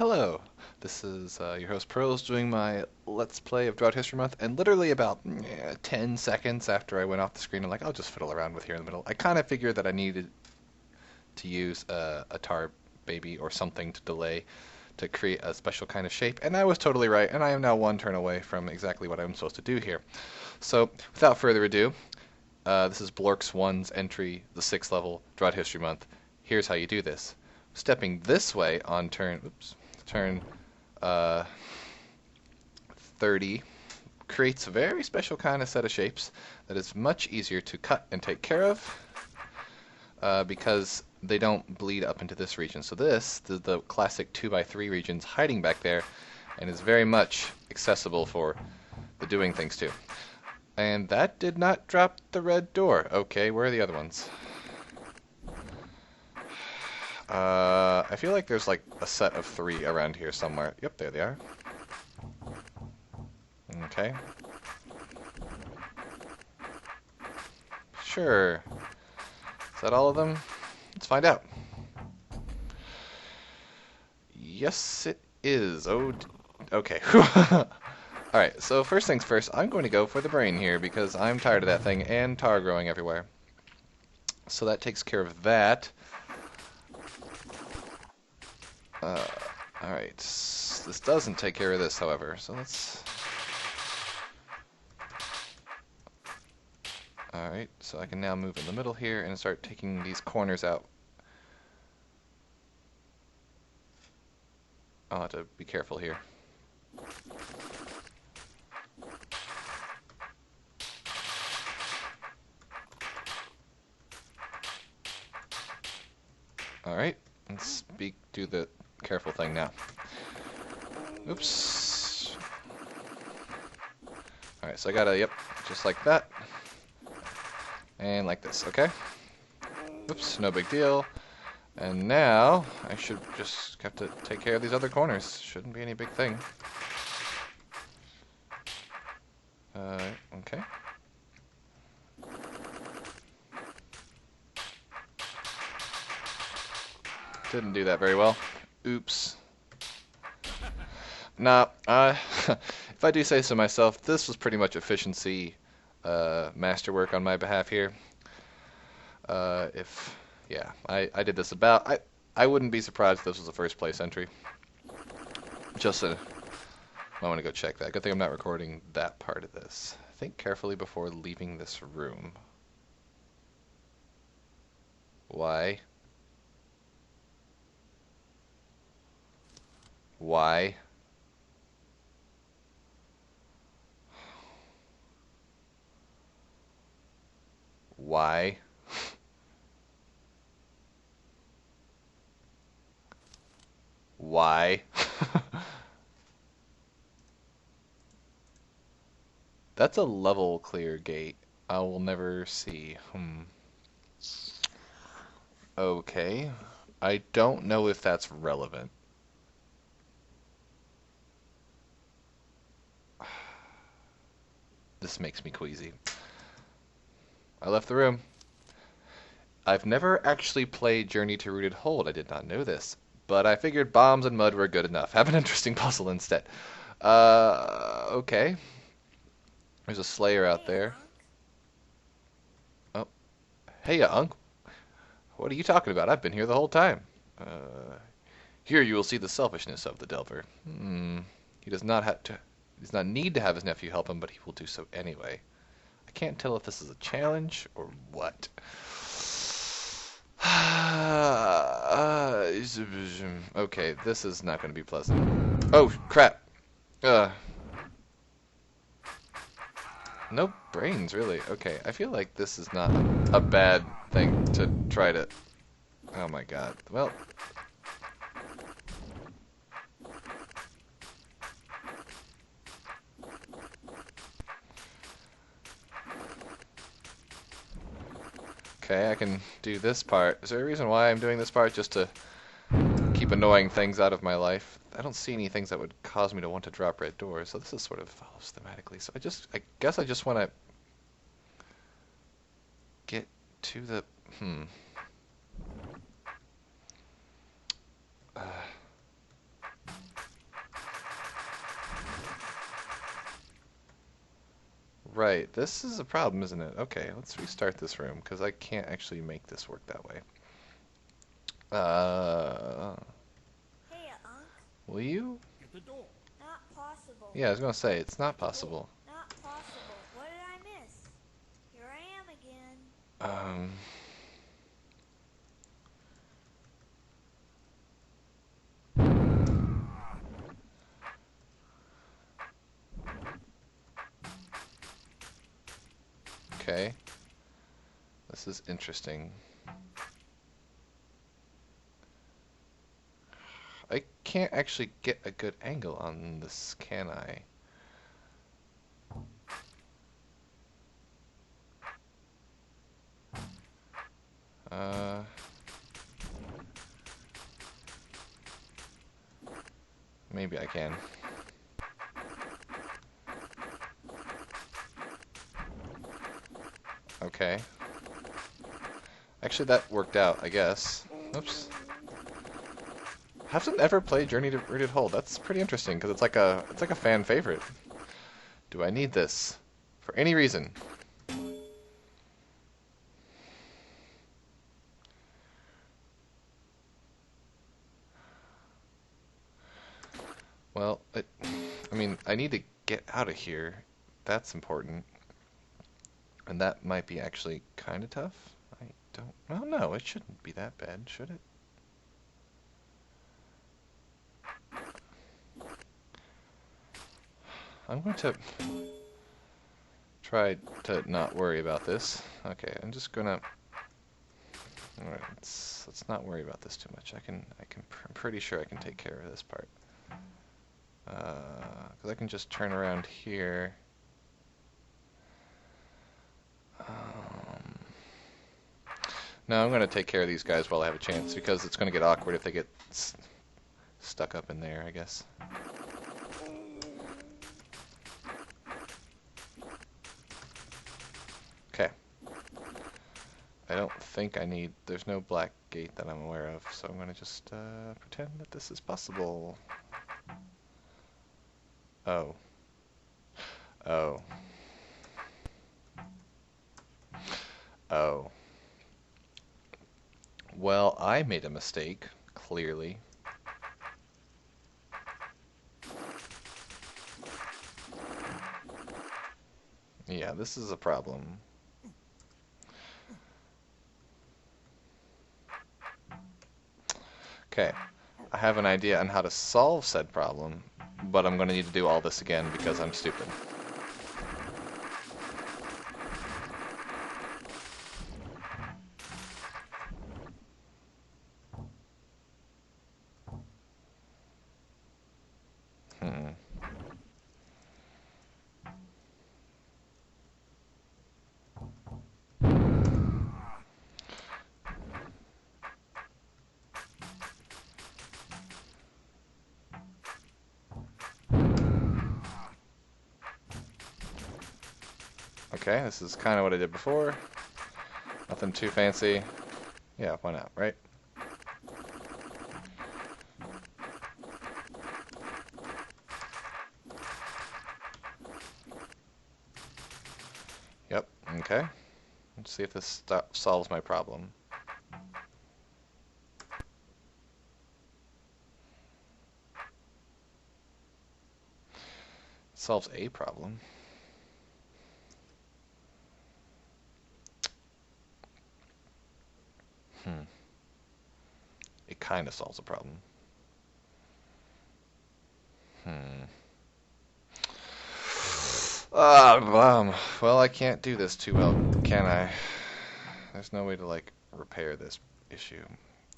Hello, this is your host Pearls doing my Let's Play of DROD History Month, and literally about 10 seconds after I went off the screen, I'm like, I'll just fiddle around with here in the middle. I kind of figured that I needed to use a tar baby or something to delay to create a special kind of shape, and I was totally right, and I am now one turn away from exactly what I'm supposed to do here. So, without further ado, this is Blorks 1's entry, the 6th level, DROD History Month. Here's how you do this. Stepping this way on turn 30 creates a very special kind of set of shapes that is much easier to cut and take care of because they don't bleed up into this region. So this, the classic 2x3 region's hiding back there and is very much accessible for the doing things too. And that did not drop the red door. Okay, where are the other ones? I feel like there's like a set of 3 around here somewhere. Yep, there they are. Okay. Sure. Is that all of them? Let's find out. Yes, it is. Oh, okay. Alright, so first things first, I'm going to go for the brain here because I'm tired of that thing and tar growing everywhere. So that takes care of that. Alright, this doesn't take care of this, however, so let's... Alright, so I can now move in the middle here and start taking these corners out. I'll have to be careful here. Alright, let's do the careful thing now. Oops. Alright, so I gotta, yep, just like that. And like this, okay? Oops, no big deal. And now, I should just have to take care of these other corners. Shouldn't be any big thing. Okay. Didn't do that very well. Oops. Nah, if I do say so myself, this was pretty much efficiency masterwork on my behalf here. Yeah, I did this I wouldn't be surprised if this was a first place entry. I want to go check that. Good thing I'm not recording that part of this. Think carefully before leaving this room. Why? Why? Why? Why? That's a level clear gate. I will never see. Okay. I don't know if that's relevant. This makes me queasy. I left the room. I've never actually played Journey to Rooted Hold. I did not know this. But I figured bombs and mud were good enough. Have an interesting puzzle instead. Okay. There's a Slayer out there. Oh. Hey, Unc. What are you talking about? I've been here the whole time. Here you will see the selfishness of the Delver. He does not need to have his nephew help him, but he will do so anyway. I can't tell if this is a challenge or what. Okay, this is not going to be pleasant. Oh, crap. No brains, really. Okay, I feel like this is not a bad thing to try to... Oh my god. Well... Okay, I can do this part. Is there a reason why I'm doing this part? Just to keep annoying things out of my life? I don't see any things that would cause me to want to drop red doors, so this is sort of follows thematically. So I guess I just want to get to the... Right, this is a problem, isn't it? Okay, let's restart this room, because I can't actually make this work that way. Hey, Unc. Will you? Get the door. Not possible. Yeah, I was gonna say, it's not possible. Not possible. What did I miss? Here I am again. Um... Okay. This is interesting. I can't actually get a good angle on this, can I? Maybe I can. Okay. Actually, that worked out, I guess. Oops. Haven't ever played Journey to Rooted Hold. That's pretty interesting because it's like a fan favorite. Do I need this for any reason? Well, I mean, I need to get out of here. That's important. And that might be actually kind of tough. I don't... Well, no, it shouldn't be that bad, should it? I'm going to try to not worry about this. Okay, I'm just gonna... Alright, let's not worry about this too much. I'm pretty sure I can take care of this part. Because I can just turn around here. No, I'm going to take care of these guys while I have a chance, because it's going to get awkward if they get stuck up in there, I guess. Okay. I don't think I need... There's no black gate that I'm aware of, so I'm going to just pretend that this is possible. Oh. Oh. Oh. Well, I made a mistake, clearly. Yeah, this is a problem. Okay, I have an idea on how to solve said problem, but I'm going to need to do all this again because I'm stupid. Okay, this is kind of what I did before. Nothing too fancy. Yeah, why not, right? Yep, okay. Let's see if this solves my problem. Solves a problem. It kind of solves a problem. Well, I can't do this too well, can I? There's no way to, like, repair this issue.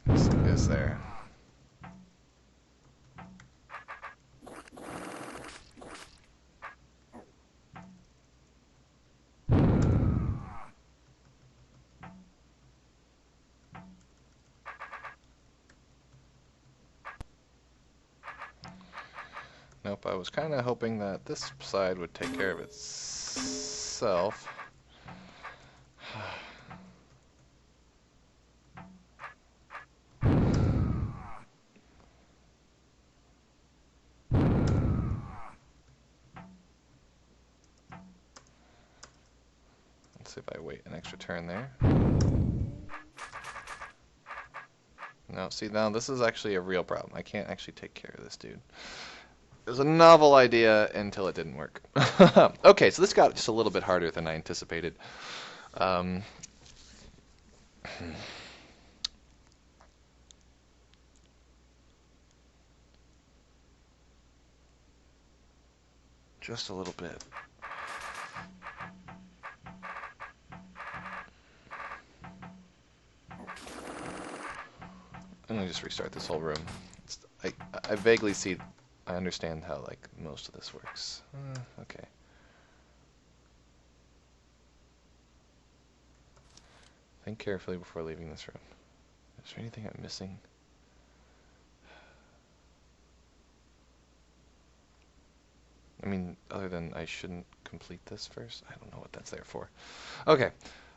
Is there? Nope, I was kind of hoping that this side would take care of itself. see if I wait an extra turn there. No, see, now this is actually a real problem. I can't actually take care of this dude. It was a novel idea until it didn't work. Okay, so this got just a little bit harder than I anticipated. Um, just a little bit. I'm gonna just restart this whole room. I vaguely see, I understand how like most of this works. Okay. Think carefully before leaving this room. Is there anything I'm missing? I mean, other than I shouldn't complete this first? I don't know what that's there for. Okay.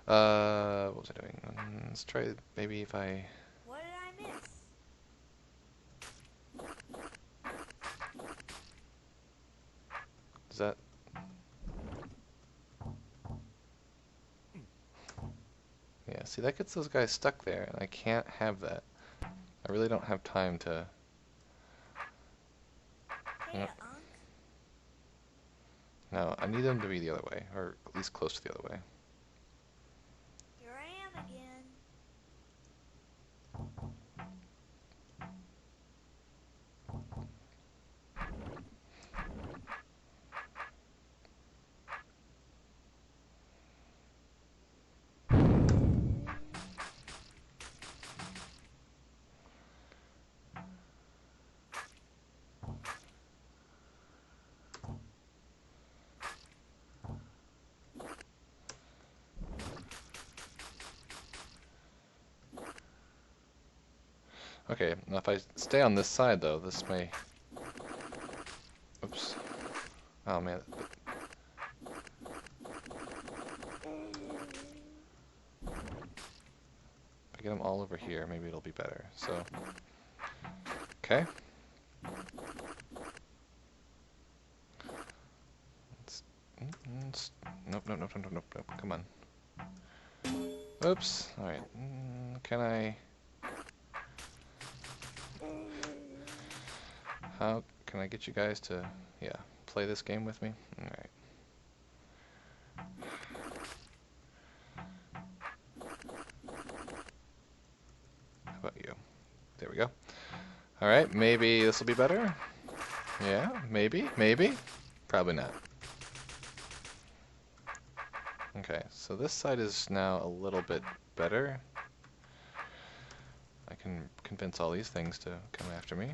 What was I doing? Let's try maybe if I... What did I miss? Is that... Yeah, see, that gets those guys stuck there, and I can't have that. I really don't have time to... Hey, Yep. Unc. No, I need them to be the other way, or at least close to the other way. Here I am again. Okay, now if I stay on this side, though, this may... Oops. Oh, man. If I get them all over here, maybe it'll be better. So, okay. Nope, nope, nope, nope, nope, nope. Come on. Oops. All right. Can I... How can I get you guys to, yeah, play this game with me? All right. How about you? There we go. All right, maybe this will be better. Yeah, maybe, maybe. Probably not. Okay, so this side is now a little bit better. I can convince all these things to come after me.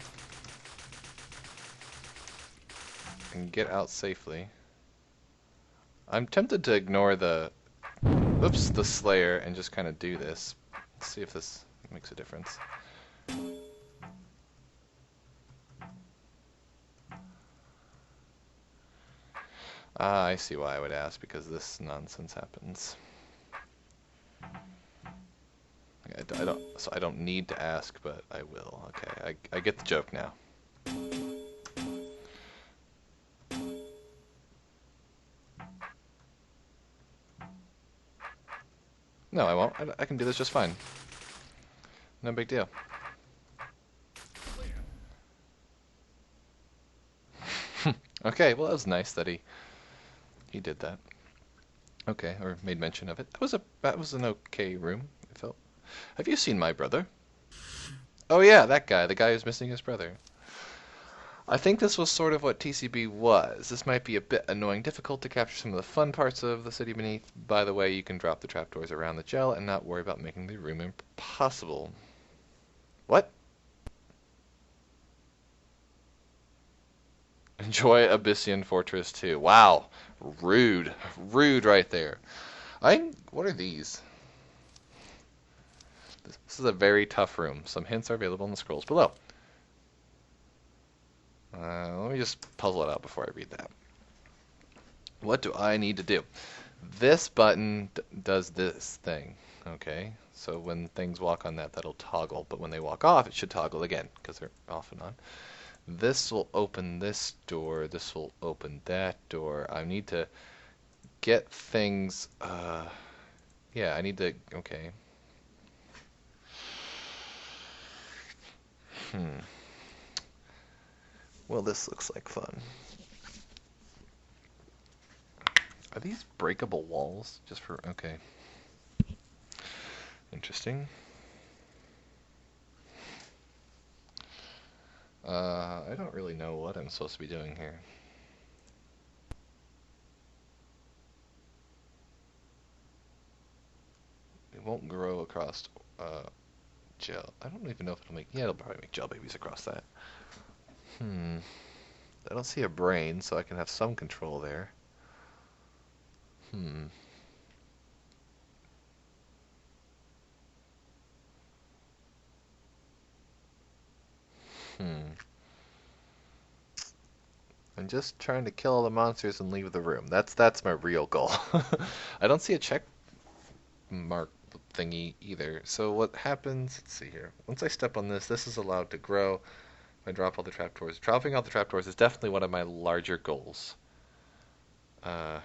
And get out safely. I'm tempted to ignore the, oops, the Slayer and just kind of do this. Let's see if this makes a difference. Ah, I see why I would ask, because this nonsense happens. I don't need to ask, but I will. Okay, I get the joke now. No, I won't. I can do this just fine. No big deal. Okay, well that was nice that he did that. Okay, or made mention of it. That was an okay room, I felt. Have you seen my brother? Oh yeah, that guy, the guy who's missing his brother. I think this was sort of what TCB was. This might be a bit annoying, difficult to capture some of the fun parts of the city beneath. By the way, you can drop the trapdoors around the gel and not worry about making the room impossible. What? Enjoy Abyssian Fortress 2. Wow. Rude. Rude right there. What are these? This is a very tough room. Some hints are available in the scrolls below. Let me just puzzle it out before I read that. What do I need to do? This button does this thing. Okay, so when things walk on that, that'll toggle. But when they walk off, it should toggle again, because they're off and on. This will open this door. This will open that door. I need to get things... Yeah, I need to... Okay. Hmm. Well, this looks like fun. Are these breakable walls? Just for... Okay. Interesting. I don't really know what I'm supposed to be doing here. It won't grow across gel. I don't even know if it'll make... Yeah, it'll probably make gel babies across that. Hmm. I don't see a brain, so I can have some control there. Hmm. Hmm. I'm just trying to kill all the monsters and leave the room. That's my real goal. I don't see a check mark thingy either. So what happens? Let's see here. Once I step on this, this is allowed to grow. If I drop all the trapdoors. Dropping all the trapdoors is definitely one of my larger goals. Uh,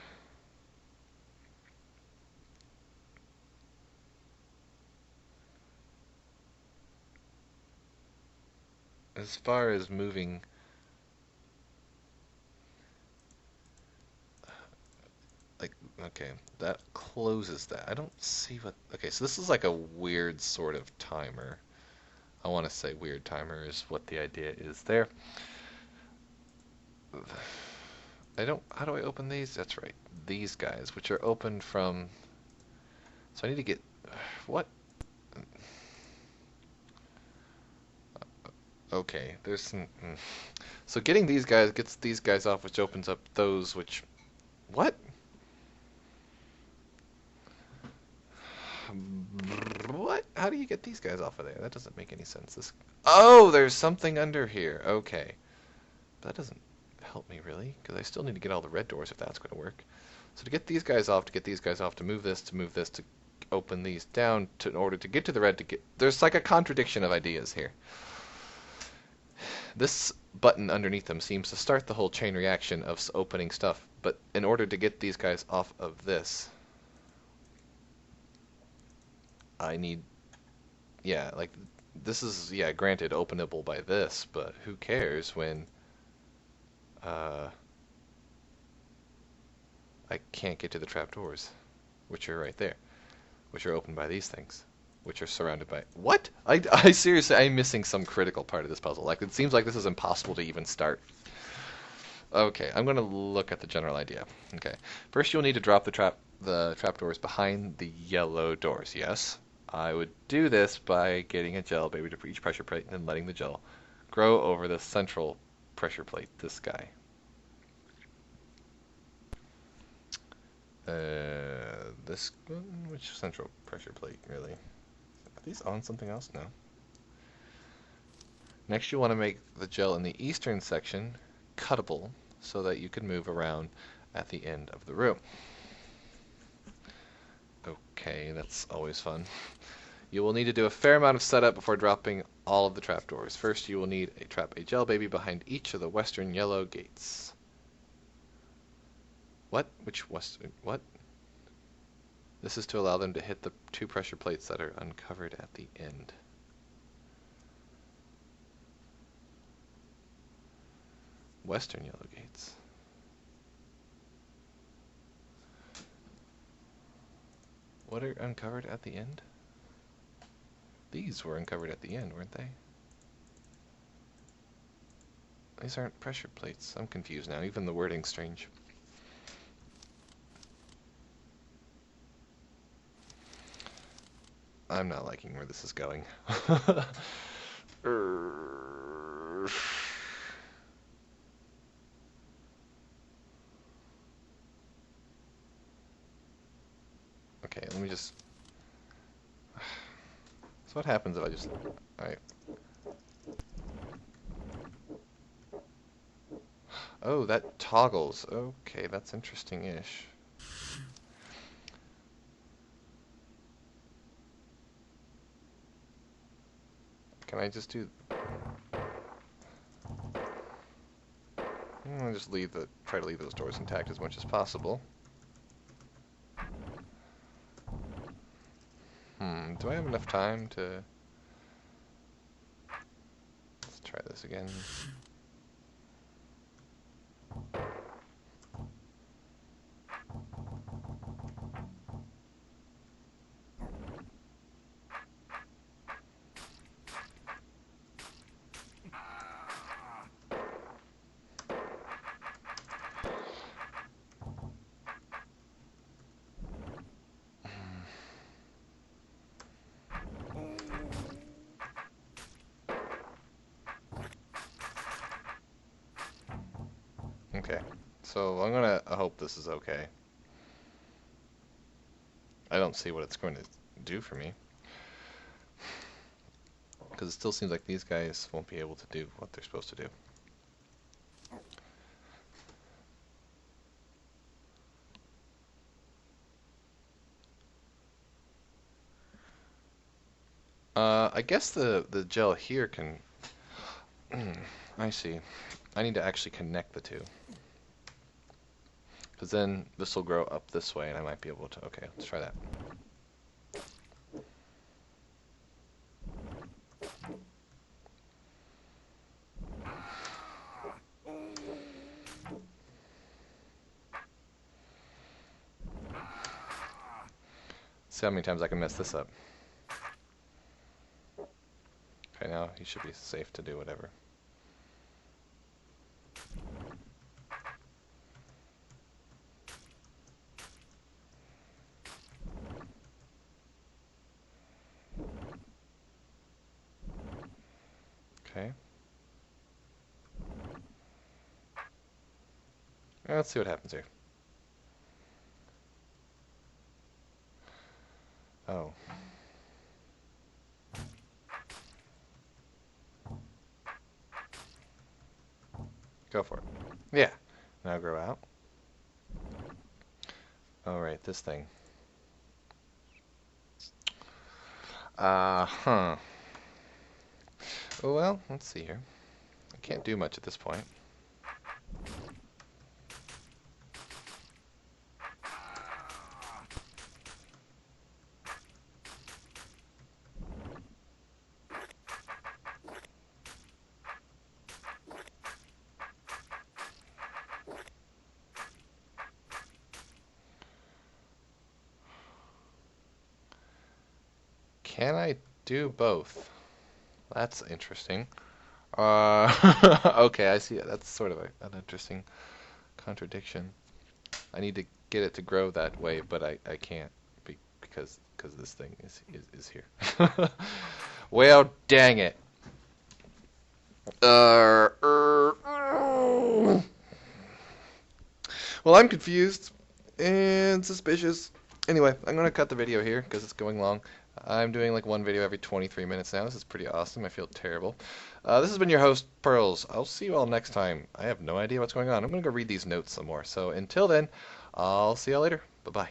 as far as moving, like, okay, that closes that. I don't see what. Okay, so this is like a weird sort of timer. I want to say weird timer is what the idea is there. I don't. How do I open these? That's right. These guys, which are open from. So I need to get. What? Okay, there's some. So getting these guys gets these guys off, which opens up those, which. What? What? How do you get these guys off of there? That doesn't make any sense. This. Oh, there's something under here. Okay. That doesn't help me really, because I still need to get all the red doors if that's going to work. So to get these guys off, to get these guys off, to move this, to open these down, to, in order to get to the red, to get... There's like a contradiction of ideas here. This button underneath them seems to start the whole chain reaction of opening stuff, but in order to get these guys off of this, I need... Yeah, like, this is, yeah, granted, openable by this, but who cares when... Uh, I can't get to the trapdoors, which are right there, which are opened by these things, which are surrounded by... What? I seriously, I'm missing some critical part of this puzzle. Like, it seems like this is impossible to even start. Okay, I'm going to look at the general idea. Okay, first you'll need to drop the trapdoors behind the yellow doors, yes? I would do this by getting a gel baby to each pressure plate and then letting the gel grow over the central pressure plate, this guy. This one? Which central pressure plate, really? Are these on something else? No. Next, you want to make the gel in the eastern section cuttable so that you can move around at the end of the room. Okay, that's always fun. You will need to do a fair amount of setup before dropping all of the trapdoors. First, you will need to trap a gel baby behind each of the western yellow gates. What? Which western? What? This is to allow them to hit the two pressure plates that are uncovered at the end. Western yellow gates. What are uncovered at the end? These were uncovered at the end, weren't they? These aren't pressure plates. I'm confused now. Even the wording's strange. I'm not liking where this is going. Okay, let me just... So what happens if I just... Alright. Oh, that toggles. Okay, that's interesting-ish. Can I just do... I'll just try to leave those doors intact as much as possible. Do I have enough time to... Let's try this again. Okay, so I'm gonna hope this is okay. I don't see what it's going to do for me. Because it still seems like these guys won't be able to do what they're supposed to do. I guess the gel here can... I see. I need to actually connect the two. Because then this will grow up this way and I might be able to... Okay, let's try that. See how many times I can mess this up. Okay, now he should be safe to do whatever. Okay. Let's see what happens here. Oh. Go for it. Yeah. Now grow out. Alright, this thing. Huh. Oh, well, let's see here. I can't do much at this point. Can I do both? That's interesting. Okay, I see it. That's sort of an interesting contradiction. I need to get it to grow that way, but I can't because this thing is here. Well, dang it. Well, I'm confused and suspicious. Anyway, I'm going to cut the video here because it's going long. I'm doing like one video every 23 minutes now. This is pretty awesome. I feel terrible. This has been your host, Pearls. I'll see you all next time. I have no idea what's going on. I'm going to go read these notes some more. So until then, I'll see y'all later. Bye-bye.